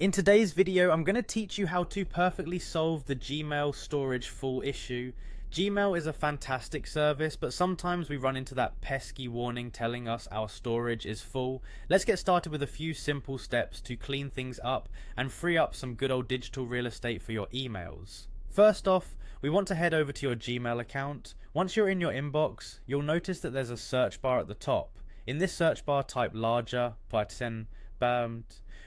In today's video, I'm going to teach you how to perfectly solve the Gmail storage full issue. Gmail is a fantastic service, but sometimes we run into that pesky warning telling us our storage is full. Let's get started with a few simple steps to clean things up and free up some good old digital real estate for your emails. First off, we want to head over to your Gmail account. Once you're in your inbox, you'll notice that there's a search bar at the top. In this search bar, type larger,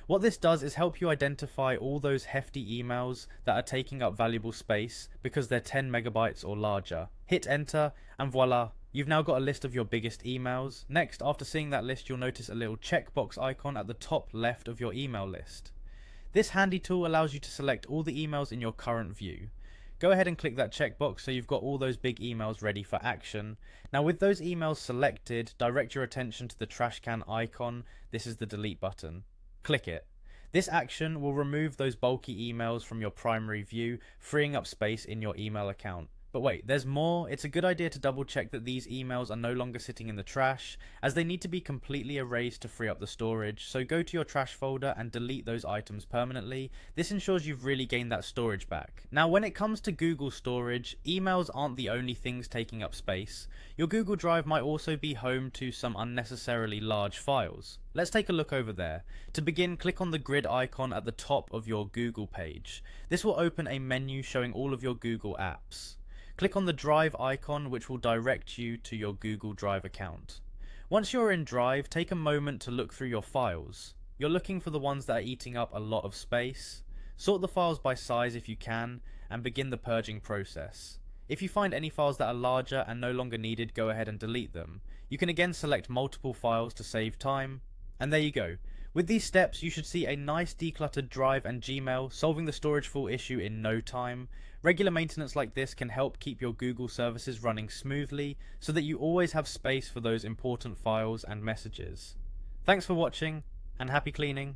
what this does is help you identify all those hefty emails that are taking up valuable space because they're 10 megabytes or larger. Hit enter and voila, you've now got a list of your biggest emails. Next, after seeing that list, you'll notice a little checkbox icon at the top left of your email list. This handy tool allows you to select all the emails in your current view. Go ahead and click that checkbox so you've got all those big emails ready for action. Now with those emails selected, direct your attention to the trash can icon. This is the delete button. Click it. This action will remove those bulky emails from your primary view, freeing up space in your email account. But wait, there's more. It's a good idea to double check that these emails are no longer sitting in the trash, as they need to be completely erased to free up the storage. So go to your trash folder and delete those items permanently. This ensures you've really gained that storage back. Now when it comes to Google storage, emails aren't the only things taking up space. Your Google Drive might also be home to some unnecessarily large files. Let's take a look over there. To begin, click on the grid icon at the top of your Google page. This will open a menu showing all of your Google apps. Click on the Drive icon, which will direct you to your Google Drive account. Once you're in Drive, take a moment to look through your files. You're looking for the ones that are eating up a lot of space. Sort the files by size if you can, and begin the purging process. If you find any files that are larger and no longer needed, go ahead and delete them. You can again select multiple files to save time. And there you go. With these steps, you should see a nice decluttered Drive and Gmail, solving the storage full issue in no time. Regular maintenance like this can help keep your Google services running smoothly, so that you always have space for those important files and messages. Thanks for watching, and happy cleaning.